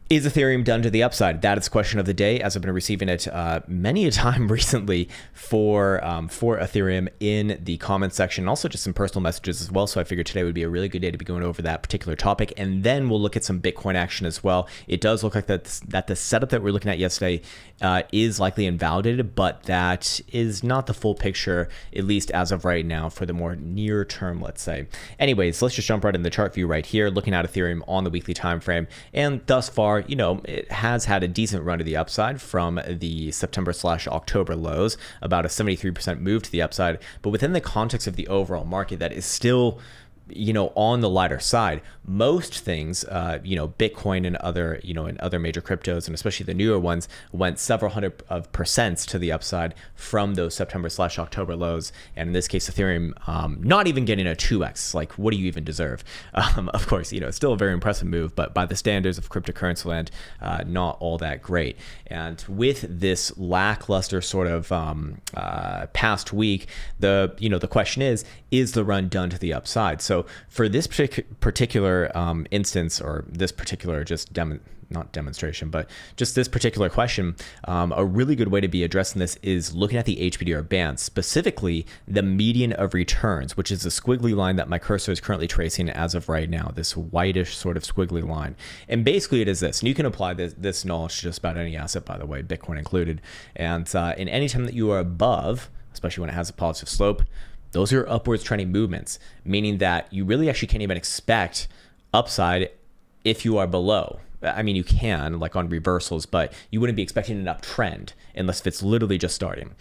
Is Ethereum done to the upside? That is the question of the day, as I've been receiving it many a time recently for Ethereum in the comments section, and also just some personal messages as well. So I figured today would be a really good day to be going over that particular topic, and then we'll look at some Bitcoin action as well. It does look like that the setup that we were looking at yesterday is likely invalidated, but that is not the full picture, at least as of right now, for the more near term, let's say. Anyways, let's just jump right in the chart view right here, looking at Ethereum on the weekly time frame, and thus far, it has had a decent run to the upside from the September/October lows, about a 73% move to the upside. But within the context of the overall market, that is still on the lighter side. Most things, Bitcoin and other, and other major cryptos, and especially the newer ones, went several hundred of percents to the upside from those September/October lows. And in this case, Ethereum, not even getting a 2x. Like, what do you even deserve? Of course, it's still a very impressive move, but by the standards of cryptocurrency land, not all that great. And with this lackluster sort of past week, the question is the run done to the upside? So for this particular instance, or this particular not demonstration, but just this particular question, a really good way to be addressing this is looking at the HBDR band, specifically the median of returns, which is the squiggly line that my cursor is currently tracing as of right now, this whitish sort of squiggly line. And basically it is this, and you can apply this knowledge to just about any asset, by the way, Bitcoin included. And in any time that you are above, especially when it has a positive slope, those are upwards trending movements, meaning that you really actually can't even expect upside if you are below. I mean, you can, like on reversals, but you wouldn't be expecting an uptrend unless it's literally just starting.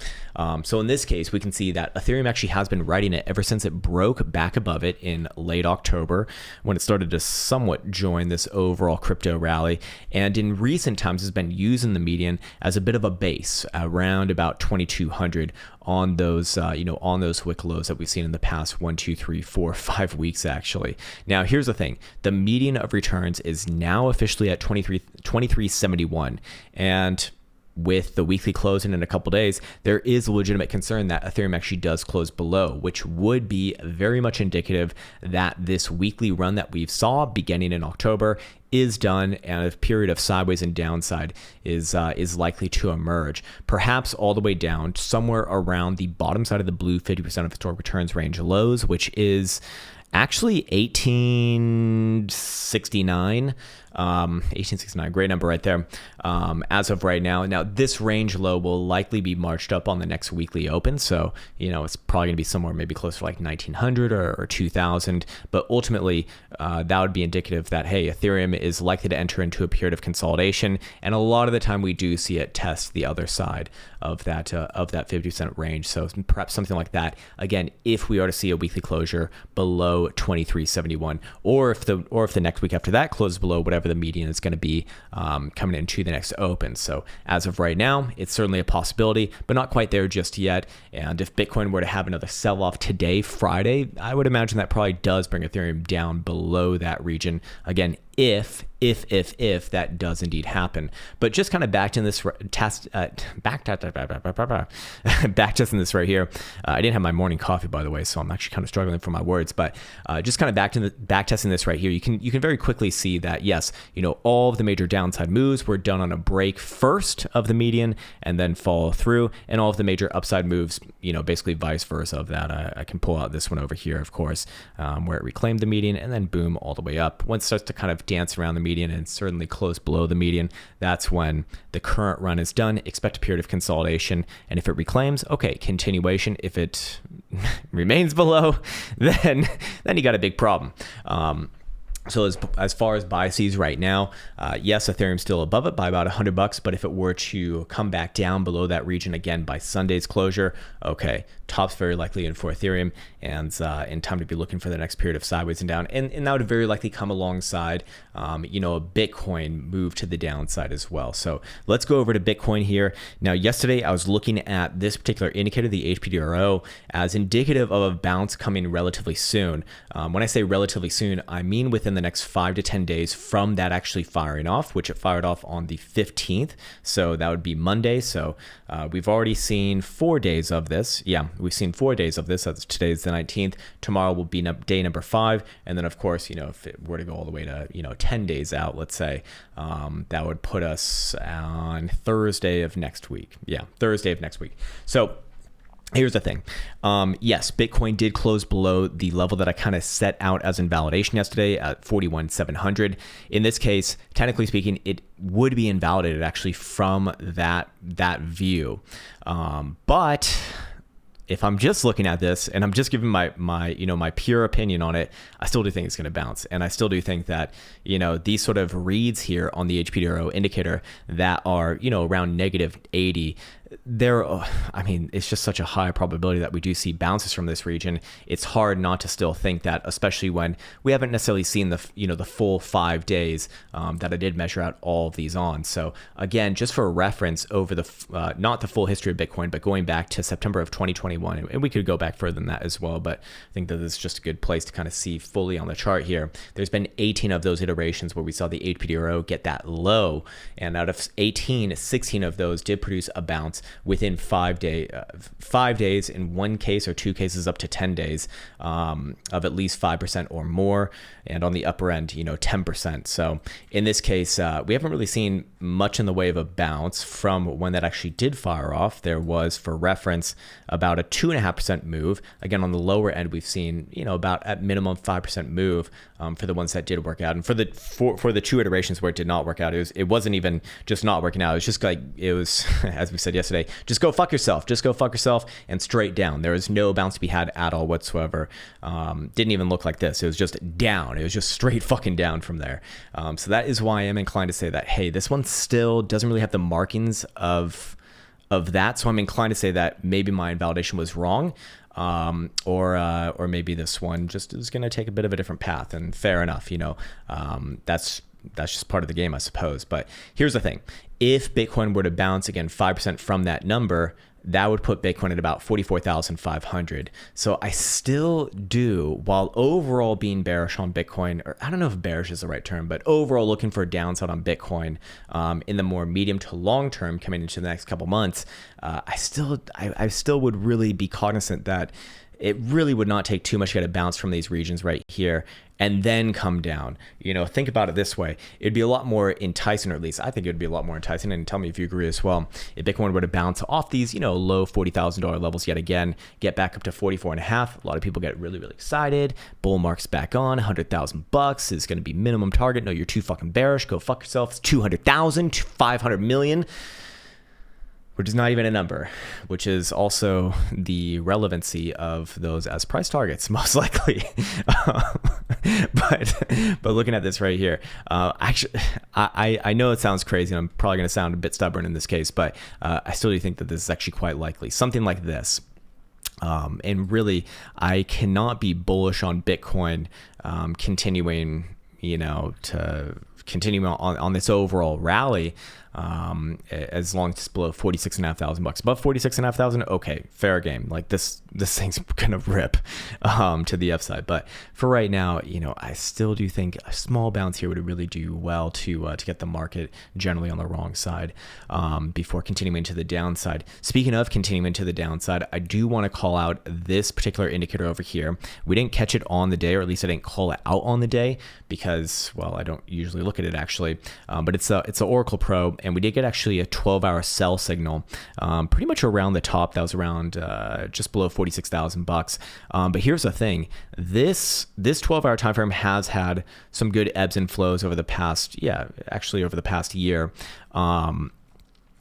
So in this case, we can see that Ethereum actually has been riding it ever since it broke back above it in late October, when it started to somewhat join this overall crypto rally. And in recent times, has been using the median as a bit of a base around about 2,200 on those, on those wick lows that we've seen in the past 1, 2, 3, 4, 5 weeks, actually. Now, here's the thing. The median of returns is now officially at 2371. And with the weekly closing in a couple days, there is a legitimate concern that Ethereum actually does close below, which would be very much indicative that this weekly run that we saw beginning in October is done, and a period of sideways and downside is likely to emerge, perhaps all the way down somewhere around the bottom side of the blue 50% of historic returns range lows, which is actually 1869. 1869, great number right there, as of right now. Now, this range low will likely be marched up on the next weekly open, so it's probably going to be somewhere maybe close to like 1900 or 2000, but ultimately that would be indicative that, hey, Ethereum is likely to enter into a period of consolidation, and a lot of the time we do see it test the other side of that 50% range. So perhaps something like that, again, if we are to see a weekly closure below 2371, or if the next week after that closes below whatever the median is going to be coming into the next open. So as of right now, it's certainly a possibility, but not quite there just yet. And if Bitcoin were to have another sell-off today, Friday, I would imagine that probably does bring Ethereum down below that region. Again, if that does indeed happen. But just kind of back testing this right here. I didn't have my morning coffee, by the way, so I'm actually kind of struggling for my words. But just kind of back testing this right here, you can very quickly see that, yes, all of the major downside moves were done on a break first of the median and then follow through, and all of the major upside moves, basically vice versa of that. I can pull out this one over here, of course, where it reclaimed the median and then boom, all the way up. Once it starts to kind of dance around the median and certainly close below the median, that's when the current run is done. Expect a period of consolidation, and if it reclaims, okay, continuation. If it remains below, then you got a big problem. So as far as biases right now, yes, Ethereum's still above it by about $100, but if it were to come back down below that region again by Sunday's closure, okay, top's very likely in for Ethereum, and in time to be looking for the next period of sideways and down, and that would very likely come alongside, a Bitcoin move to the downside as well. So let's go over to Bitcoin here. Now, yesterday I was looking at this particular indicator, the HPDRO, as indicative of a bounce coming relatively soon. When I say relatively soon, I mean within the the next 5 to 10 days from that actually firing off, which it fired off on the 15th. So that would be Monday. So we've already seen 4 days of this. Yeah, we've seen 4 days of this. That's today's the 19th. Tomorrow will be day number 5. And then of course, if it were to go all the way to, 10 days out, let's say, that would put us on Thursday of next week. Yeah, Thursday of next week. So here's the thing. Yes, Bitcoin did close below the level that I kind of set out as invalidation yesterday at 41,700. In this case, technically speaking, it would be invalidated actually from that view. But if I'm just looking at this and I'm just giving my pure opinion on it, I still do think it's going to bounce. And I still do think that, these sort of reads here on the HPDRO indicator that are, around negative 80, it's just such a high probability that we do see bounces from this region. It's hard not to still think that, especially when we haven't necessarily seen the full 5 days that I did measure out all of these on. So again, just for reference, over the not the full history of Bitcoin, but going back to September of 2021, and we could go back further than that as well, but I think that this is just a good place to kind of see fully on the chart here. There's been 18 of those iterations where we saw the HPDRO get that low, and out of 18, 16 of those did produce a bounce within 5 days, in one case or 2 cases up to 10 days, of at least 5% or more, and on the upper end 10%. So in this case, we haven't really seen much in the way of a bounce from when that actually did fire off. There was, for reference, about a 2.5% move. Again, on the lower end, we've seen about at minimum 5% move for the ones that did work out, and for the 2 iterations where it did not work out, it wasn't even just not working out. It was just like, it was as we said yesterday, just go fuck yourself, and straight down. There was no bounce to be had at all whatsoever. Didn't even look like this. It was just down. It was just straight fucking down from there. So that is why I am inclined to say that, hey, this one still doesn't really have the markings of that. So I'm inclined to say that maybe my invalidation was wrong. Or maybe this one just is going to take a bit of a different path, and fair enough, that's just part of the game, I suppose. But here's the thing. If Bitcoin were to bounce again 5% from that number, that would put Bitcoin at about 44,500. So I still do, while overall being bearish on Bitcoin, or I don't know if bearish is the right term, but overall looking for a downside on Bitcoin in the more medium to long term coming into the next couple months, I still would really be cognizant that it really would not take too much to get a bounce from these regions right here and then come down. Think about it this way. It'd be a lot more enticing, or at least I think it would be a lot more enticing, and tell me if you agree as well, if Bitcoin were to bounce off these, low $40,000 levels yet again, get back up to 44.5. A lot of people get really, really excited. Bull mark's back on. $100,000 is going to be minimum target. No, you're too fucking bearish. Go fuck yourself. It's 200,000, 500 million. Which is not even a number, which is also the relevancy of those as price targets, most likely. But looking at this right here, actually, I know it sounds crazy, and I'm probably going to sound a bit stubborn in this case, but I still do think that this is actually quite likely. Something like this. And really, I cannot be bullish on Bitcoin continuing, to continue on this overall rally, as long as it's below $46,500. Above $46,500, okay, fair game. Like this thing's gonna rip to the upside. But for right now, I still do think a small bounce here would really do well to get the market generally on the wrong side before continuing to the downside. Speaking of continuing to the downside, I do want to call out this particular indicator over here. We didn't catch it on the day, or at least I didn't call it out on the day because, well, I don't usually look at it actually, but it's a Oracle Pro, and we did get actually a 12-hour sell signal, pretty much around the top. That was around just below $46,000. But here's the thing: this 12-hour time frame has had some good ebbs and flows over the past, over the past year.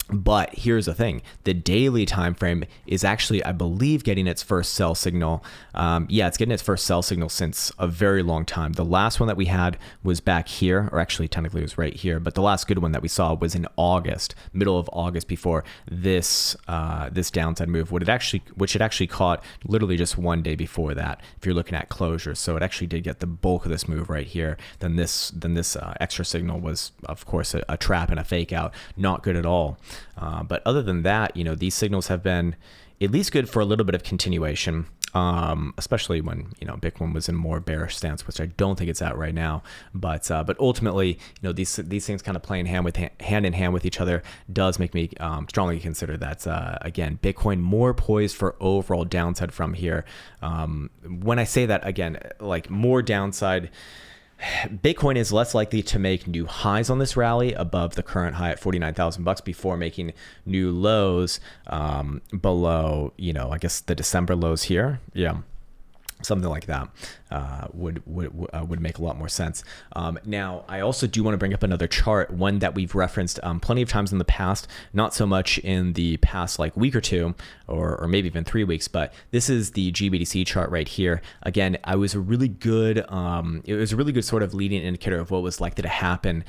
But here's the thing: the daily time frame is actually, I believe, getting its first sell signal. It's getting its first sell signal since a very long time. The last one that we had was back here, or actually technically it was right here, but the last good one that we saw was in August, middle of August, before this downside move, which it actually caught literally just one day before that, if you're looking at closures. So it actually did get the bulk of this move right here. Then this extra signal was, of course, a trap and a fake out. Not good at all. But other than that, these signals have been at least good for a little bit of continuation. especially when, Bitcoin was in more bearish stance, which I don't think it's at right now. But ultimately, these things kind of play hand in hand with each other does make me strongly consider that, again, Bitcoin more poised for overall downside from here. When I say that, again, like more downside, Bitcoin is less likely to make new highs on this rally above the current high at $49,000 before making new lows below, I guess the December lows here. Yeah. Something like that would make a lot more sense. Now, I also do want to bring up another chart, one that we've referenced plenty of times in the past, not so much in the past like week or two, or maybe even 3 weeks, but this is the GBDC chart right here. Again, it was a really good sort of leading indicator of what was likely to happen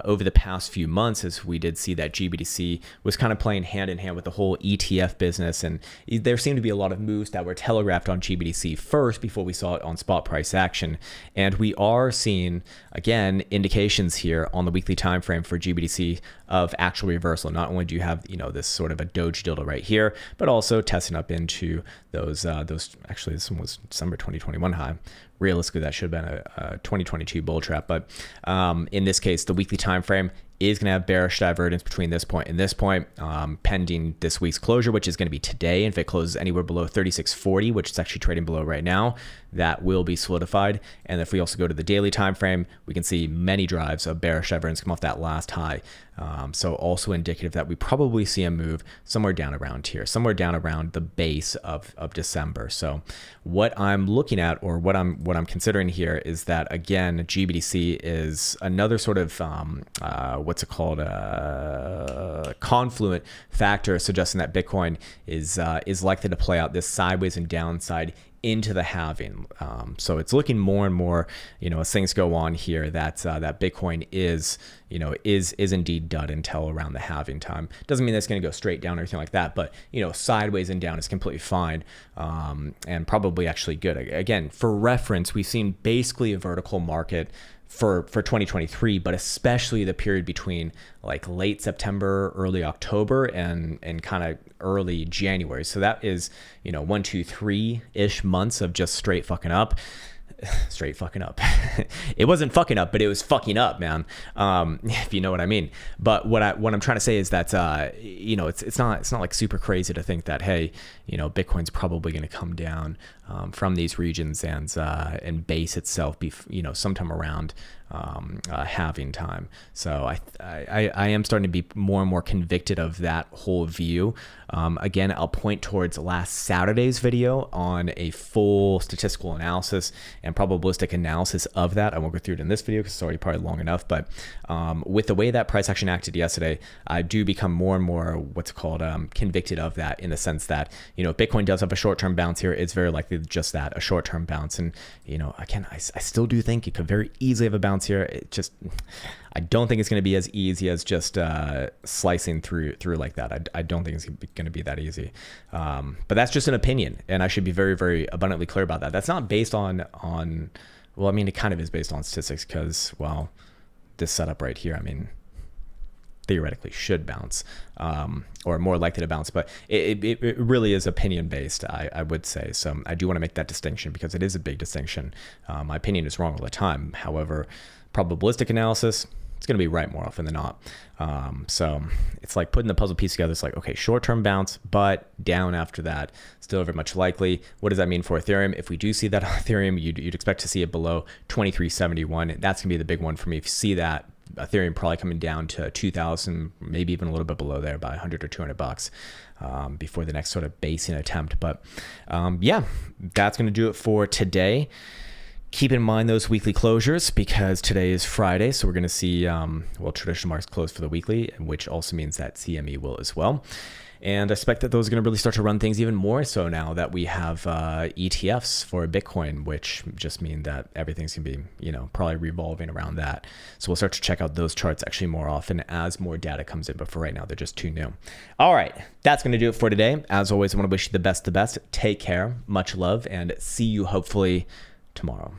over the past few months, as we did see that GBDC was kind of playing hand in hand with the whole ETF business, and there seemed to be a lot of moves that were telegraphed on GBDC first before we saw it on spot price action. And we are seeing, again, indications here on the weekly time frame for GBDC of actual reversal. Not only do you have, this sort of a doge dildo right here, but also testing up into those actually, this one was December 2021 high. Realistically, that should have been a 2022 bull trap. But in this case, the weekly time frame is going to have bearish divergence between this point and this point, pending this week's closure, which is going to be today. And if it closes anywhere below 3640, which it's actually trading below right now, that will be solidified. And if we also go to the daily time frame, we can see many drives of bearish divergence come off that last high. So also indicative that we probably see a move somewhere down around here, somewhere down around the base of December. So what I'm looking at, or what I'm considering here, is that, again, GBDC is another sort of confluent factor suggesting that Bitcoin is likely to play out this sideways and downside into the halving. So it's looking more and more, as things go on here, that Bitcoin is indeed done until around the halving time. Doesn't mean that's going to go straight down or anything like that, but sideways and down is completely fine, and probably actually good. Again, for reference, we've seen basically a vertical market for 2023, but especially the period between like late September, early October, and kind of early January. So that is, 1, 2, 3-ish months of just straight fucking up. Straight fucking up. It wasn't fucking up, but it was fucking up, man. If you know what I mean. But what I'm trying to say is that it's not like super crazy to think that, hey, Bitcoin's probably going to come down from these regions and base itself sometime around halving time. So I am starting to be more and more convicted of that whole view. Again, I'll point towards last Saturday's video on a full statistical analysis and probabilistic analysis of that. I won't go through it in this video because it's already probably long enough, but with the way that price action acted yesterday, I do become more and more convicted of that, in the sense that, if Bitcoin does have a short-term bounce here, it's very likely just that, a short-term bounce. And, again, I still do think it could very easily have a bounce here. I don't think it's going to be as easy as just slicing through like that. I don't think it's going to be that easy. But that's just an opinion, and I should be very, very abundantly clear about that. That's not based on well, I mean, it kind of is based on statistics, because, well, this setup right here, I mean, theoretically should bounce, or more likely to bounce, but it really is opinion based, I would say. So I do want to make that distinction, because it is a big distinction. My opinion is wrong all the time. However, probabilistic analysis, it's going to be right more often than not. So it's like putting the puzzle piece together. It's like, okay, short-term bounce, but down after that, still very much likely. What does that mean for Ethereum? If we do see that on Ethereum, you'd expect to see it below 2371. That's going to be the big one for me. If you see that, Ethereum probably coming down to 2,000, maybe even a little bit below there by 100 or 200 bucks before the next sort of basing attempt. But yeah, that's going to do it for today. Keep in mind those weekly closures, because today is Friday, so we're going to see, traditional markets close for the weekly, which also means that CME will as well. And I expect that those are going to really start to run things even more so now that we have ETFs for Bitcoin, which just mean that everything's going to be, probably revolving around that. So we'll start to check out those charts actually more often as more data comes in. But for right now, they're just too new. All right, that's going to do it for today. As always, I want to wish you the best. Take care, much love, and see you hopefully tomorrow.